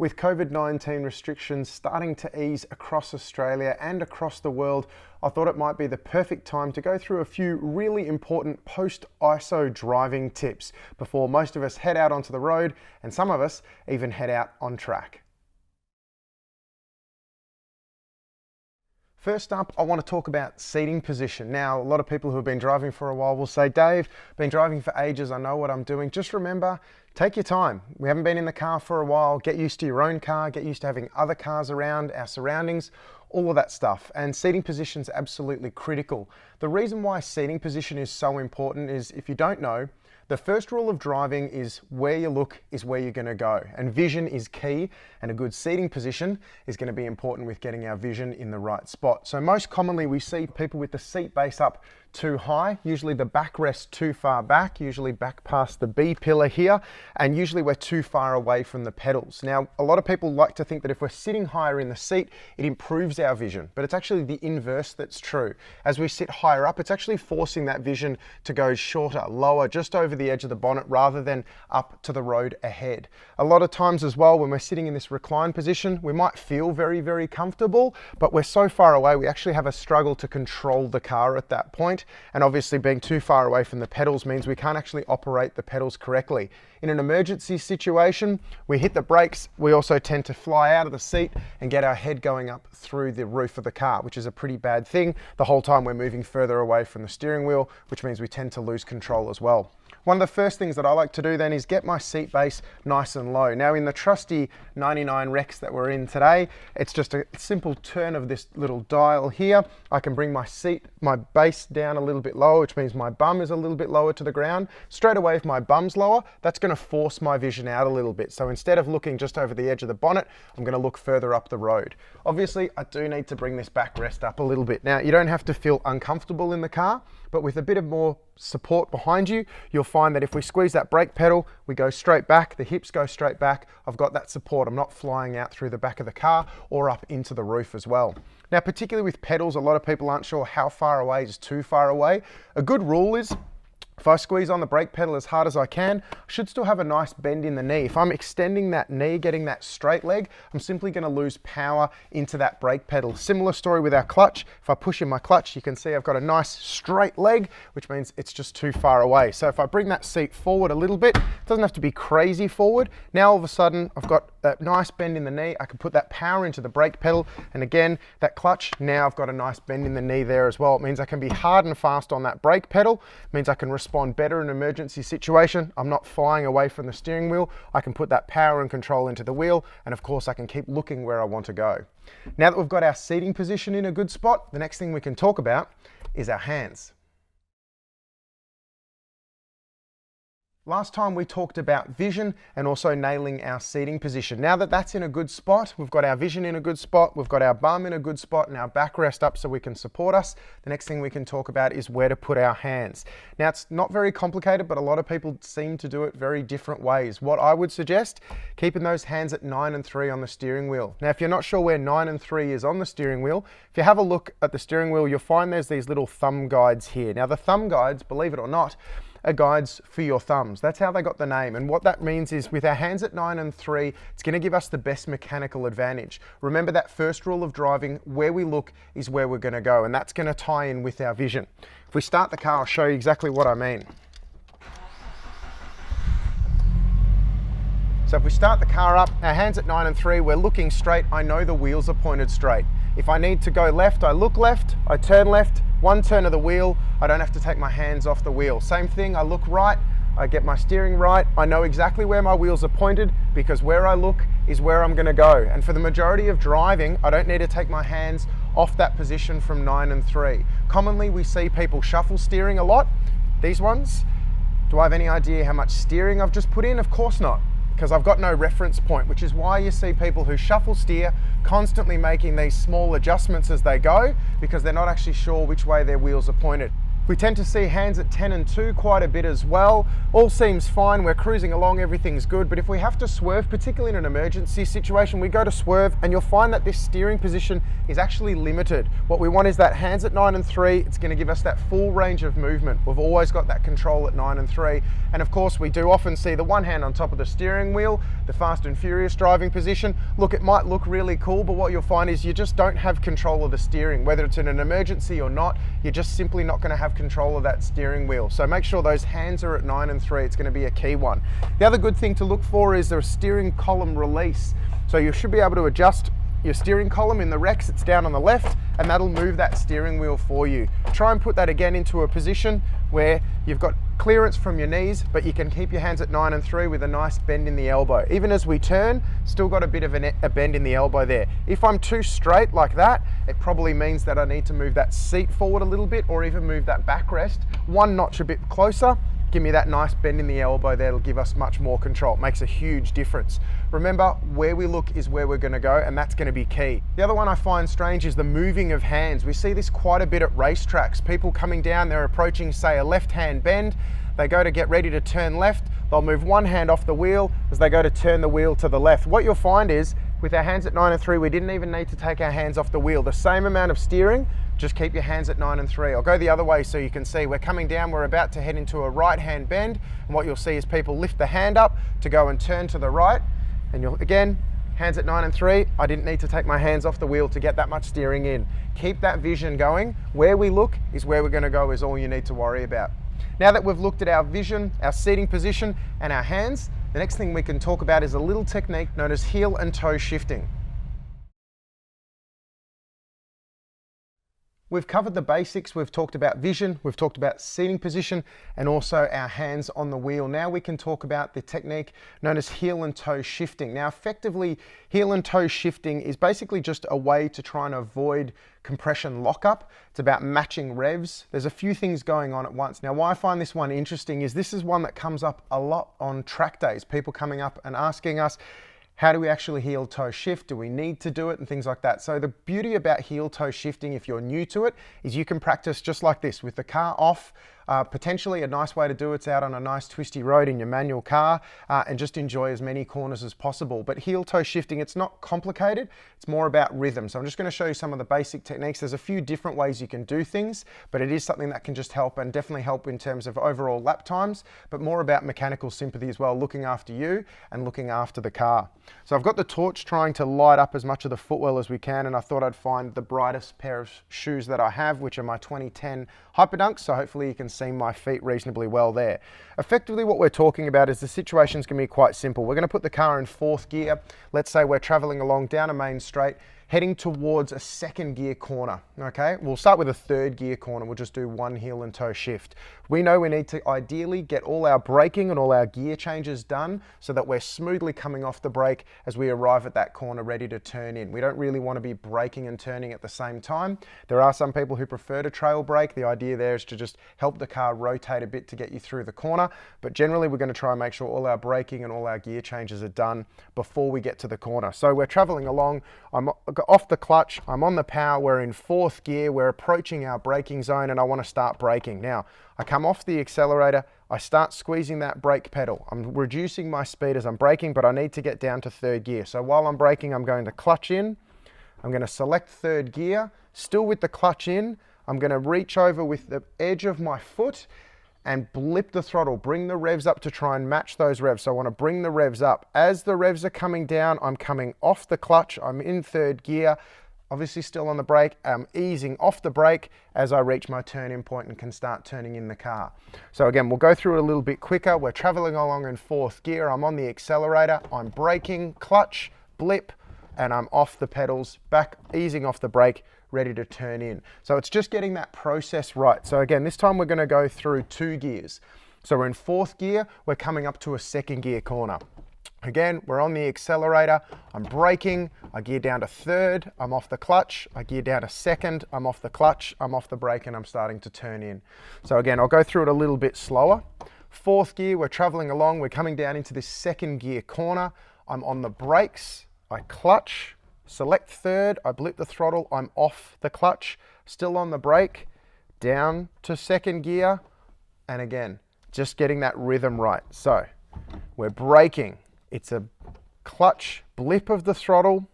With COVID-19 restrictions starting to ease across Australia and across the world, I thought it might be the perfect time to go through a few really important post-ISO driving tips before most of us head out onto the road and some of us even head out on track. First up, I want to talk about seating position. Now, a lot of people who have been driving for a while will say, Dave, been driving for ages, I know what I'm doing. Just remember, take your time. We haven't been in the car for a while. Get used to your own car, get used to having other cars around, our surroundings, all of that stuff. And seating position is absolutely critical. The reason why seating position is so important is, if you don't know, the first rule of driving is where you look is where you're going to go, and vision is key, and a good seating position is going to be important with getting our vision in the right spot. So most commonly we see people with the seat base up too high, usually the backrest too far back, usually back past the B pillar here, and usually we're too far away from the pedals. Now, a lot of people like to think that if we're sitting higher in the seat, it improves our vision, but it's actually the inverse that's true. As we sit higher up, it's actually forcing that vision to go shorter, lower, just over the edge of the bonnet rather than up to the road ahead. A lot of times as well, when we're sitting in this recline position, we might feel very, very comfortable, but we're so far away, we actually have a struggle to control the car at that point. And obviously being too far away from the pedals means we can't actually operate the pedals correctly. In an emergency situation, we hit the brakes, we also tend to fly out of the seat and get our head going up through the roof of the car, which is a pretty bad thing. The whole time we're moving further away from the steering wheel, which means we tend to lose control as well. One of the first things that I like to do then is get my seat base nice and low. Now in the trusty 99 Rex that we're in today, it's just a simple turn of this little dial here. I can bring my base down a little bit lower, which means my bum is a little bit lower to the ground. Straight away, if my bum's lower, that's going to force my vision out a little bit. So instead of looking just over the edge of the bonnet, I'm going to look further up the road. Obviously, I do need to bring this backrest up a little bit. Now, you don't have to feel uncomfortable in the car, but with a bit of more support behind you, you'll find that if we squeeze that brake pedal, we go straight back, the hips go straight back. I've got that support. I'm not flying out through the back of the car or up into the roof as well. Now, particularly with pedals, a lot of people aren't sure how far away is too far away. A good rule is, if I squeeze on the brake pedal as hard as I can, I should still have a nice bend in the knee. If I'm extending that knee, getting that straight leg, I'm simply going to lose power into that brake pedal. Similar story with our clutch. If I push in my clutch, you can see I've got a nice straight leg, which means it's just too far away. So if I bring that seat forward a little bit, it doesn't have to be crazy forward. Now all of a sudden, I've got that nice bend in the knee. I can put that power into the brake pedal. And again, that clutch, now I've got a nice bend in the knee there as well. It means I can be hard and fast on that brake pedal. It means I can respond better in an emergency situation. I'm not flying away from the steering wheel. I can put that power and control into the wheel, and of course I can keep looking where I want to go. Now that we've got our seating position in a good spot, the next thing we can talk about is our hands. Last time we talked about vision and also nailing our seating position. Now that that's in a good spot, we've got our vision in a good spot, we've got our bum in a good spot and our backrest up so we can support us. The next thing we can talk about is where to put our hands. Now it's not very complicated, but a lot of people seem to do it very different ways. What I would suggest, keeping those hands at 9 and 3 on the steering wheel. Now if you're not sure where 9 and 3 is on the steering wheel, if you have a look at the steering wheel, you'll find there's these little thumb guides here. Now the thumb guides, believe it or not, are guides for your thumbs. That's how they got the name. And what that means is with our hands at 9 and 3, it's going to give us the best mechanical advantage. Remember that first rule of driving, where we look is where we're going to go. And that's going to tie in with our vision. If we start the car, I'll show you exactly what I mean. So if we start the car up, our hands at 9 and 3, we're looking straight. I know the wheels are pointed straight. If I need to go left, I look left, I turn left, one turn of the wheel, I don't have to take my hands off the wheel. Same thing, I look right, I get my steering right, I know exactly where my wheels are pointed because where I look is where I'm gonna go. And for the majority of driving, I don't need to take my hands off that position from 9 and 3. Commonly, we see people shuffle steering a lot. These ones, do I have any idea how much steering I've just put in? Of course not, because I've got no reference point, which is why you see people who shuffle steer constantly making these small adjustments as they go because they're not actually sure which way their wheels are pointed. We tend to see hands at 10 and 2 quite a bit as well. All seems fine, we're cruising along, everything's good, but if we have to swerve, particularly in an emergency situation, we go to swerve and you'll find that this steering position is actually limited. What we want is that hands at 9 and 3, it's going to give us that full range of movement. We've always got that control at 9 and 3, and of course we do often see the one hand on top of the steering wheel, the Fast and Furious driving position. Look, it might look really cool, but what you'll find is you just don't have control of the steering. Whether it's in an emergency or not, you're just simply not going to have control of that steering wheel. So make sure those hands are at 9 and 3. It's going to be a key one. The other good thing to look for is the steering column release. So you should be able to adjust your steering column in the Rex. It's down on the left, and that'll move that steering wheel for you. Try and put that again into a position where you've got clearance from your knees, but you can keep your hands at 9 and 3 with a nice bend in the elbow. Even as we turn, still got a bit of a bend in the elbow there. If I'm too straight like that, it probably means that I need to move that seat forward a little bit, or even move that backrest one notch a bit closer. Give me that nice bend in the elbow there. It'll give us much more control. It makes a huge difference. Remember, where we look is where we're going to go, and that's going to be key. The other one I find strange is the moving of hands. We see this quite a bit at racetracks. People coming down, they're approaching, say, a left-hand bend. They go to get ready to turn left. They'll move one hand off the wheel as they go to turn the wheel to the left. What you'll find is, with our hands at 9 and 3, we didn't even need to take our hands off the wheel. The same amount of steering, just keep your hands at 9 and 3. I'll go the other way so you can see. We're coming down, we're about to head into a right-hand bend, and what you'll see is people lift the hand up to go and turn to the right, and you'll, again, hands at 9 and 3, I didn't need to take my hands off the wheel to get that much steering in. Keep that vision going. Where we look is where we're going to go is all you need to worry about. Now that we've looked at our vision, our seating position, and our hands, the next thing we can talk about is a little technique known as heel and toe shifting. We've covered the basics, we've talked about vision, we've talked about seating position, and also our hands on the wheel. Now we can talk about the technique known as heel and toe shifting. Now effectively, heel and toe shifting is basically just a way to try and avoid compression lockup. It's about matching revs. There's a few things going on at once. Now why I find this one interesting is this is one that comes up a lot on track days. People coming up and asking us, how do we actually heel toe shift? Do we need to do it? And things like that. So the beauty about heel toe shifting, if you're new to it, is you can practice just like this with the car off. Potentially a nice way to do it's out on a nice twisty road in your manual car and just enjoy as many corners as possible. But heel toe shifting, it's not complicated, it's more about rhythm. So I'm just going to show you some of the basic techniques. There's a few different ways you can do things, but it is something that can just help, and definitely help in terms of overall lap times, but more about mechanical sympathy as well, looking after you and looking after the car. So I've got the torch trying to light up as much of the footwell as we can, and I thought I'd find the brightest pair of shoes that I have, which are my 2010 Hyperdunks, so hopefully you can see my feet reasonably well there. Effectively what we're talking about is the situation's going to be quite simple. We're going to put the car in 4th gear. Let's say we're traveling along down a main straight, heading towards a 2nd gear corner, okay? We'll start with a 3rd gear corner. We'll just do one heel and toe shift. We know we need to ideally get all our braking and all our gear changes done so that we're smoothly coming off the brake as we arrive at that corner ready to turn in. We don't really want to be braking and turning at the same time. There are some people who prefer to trail brake. The idea there is to just help the car rotate a bit to get you through the corner, but generally we're going to try and make sure all our braking and all our gear changes are done before we get to the corner. So we're traveling along, I'm off the clutch, I'm on the power, we're in 4th gear, we're approaching our braking zone, and I want to start braking. Now, I come off the accelerator, I start squeezing that brake pedal. I'm reducing my speed as I'm braking, but I need to get down to 3rd gear. So while I'm braking, I'm going to clutch in, I'm going to select 3rd gear, still with the clutch in, I'm going to reach over with the edge of my foot and blip the throttle, bring the revs up to try and match those revs. So I want to bring the revs up. As the revs are coming down, I'm coming off the clutch, I'm in 3rd gear, obviously still on the brake, I'm easing off the brake as I reach my turn-in point and can start turning in the car. So again, we'll go through it a little bit quicker. We're traveling along in 4th gear, I'm on the accelerator, I'm braking, clutch, blip, and I'm off the pedals, back, easing off the brake, ready to turn in. So it's just getting that process right. So again, this time we're going to go through 2 gears. So we're in 4th gear, we're coming up to a 2nd gear corner. Again, we're on the accelerator, I'm braking, I gear down to 3rd, I'm off the clutch, I gear down to 2nd, I'm off the clutch, I'm off the brake, and I'm starting to turn in. So again, I'll go through it a little bit slower. 4th gear, we're traveling along, we're coming down into this 2nd gear corner, I'm on the brakes, I clutch, select 3rd, I blip the throttle, I'm off the clutch, still on the brake, down to second gear, and again, just getting that rhythm right. So we're braking. It's a clutch blip of the throttle.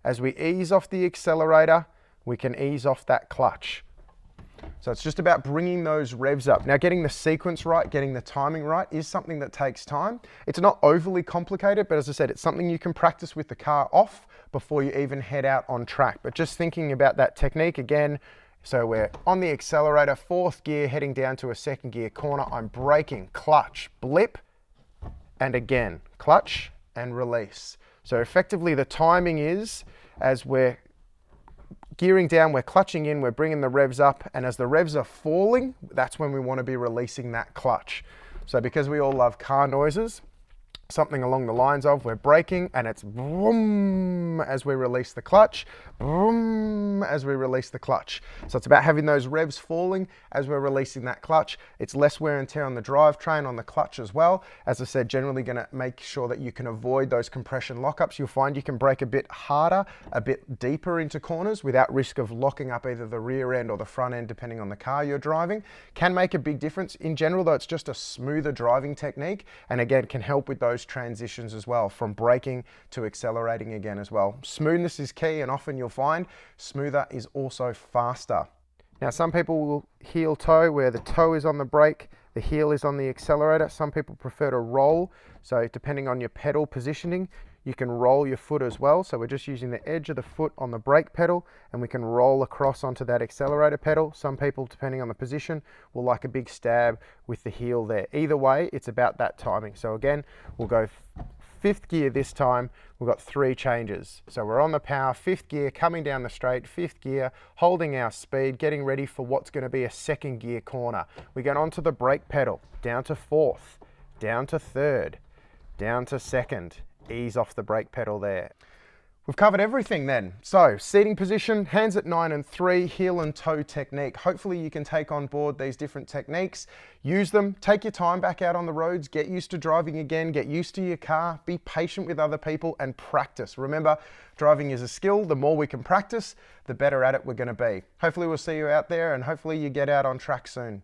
As we ease off the accelerator, we can ease off that clutch. So it's just about bringing those revs up. Now, getting the sequence right, getting the timing right is something that takes time. It's not overly complicated, but as I said, it's something you can practice with the car off before you even head out on track. But just thinking about that technique again, so we're on the accelerator, fourth gear, heading down to a second gear corner. I'm braking, clutch, blip, and again, clutch and release. So effectively the timing is, as we're gearing down, we're clutching in, we're bringing the revs up, and as the revs are falling, that's when we want to be releasing that clutch. So because we all love car noises, something along the lines of we're braking and it's boom as we release the clutch, boom as we release the clutch. So it's about having those revs falling as we're releasing that clutch. It's less wear and tear on the drivetrain, on the clutch as well. As I said, generally going to make sure that you can avoid those compression lockups. You'll find you can brake a bit harder, a bit deeper into corners without risk of locking up either the rear end or the front end, depending on the car you're driving. Can make a big difference. In general though, it's just a smoother driving technique, and again can help with those transitions as well, from braking to accelerating again as well. Smoothness is key, and often you'll find smoother is also faster. Now some people will heel toe, where the toe is on the brake, the heel is on the accelerator. Some people prefer to roll, so depending on your pedal positioning, you can roll your foot as well. So we're just using the edge of the foot on the brake pedal, and we can roll across onto that accelerator pedal. Some people, depending on the position, will like a big stab with the heel there. Either way, it's about that timing. So again, we'll go fifth gear this time. We've got 3 changes. So we're on the power, fifth gear, coming down the straight, fifth gear, holding our speed, getting ready for what's going to be a second gear corner. We get onto the brake pedal, down to fourth, down to third, down to second. Ease off the brake pedal there. We've covered everything then. So seating position, hands at 9 and 3, heel and toe technique. Hopefully you can take on board these different techniques, use them, take your time back out on the roads, get used to driving again, get used to your car, be patient with other people and practice. Remember, driving is a skill. The more we can practice, the better at it we're going to be. Hopefully we'll see you out there, and hopefully you get out on track soon.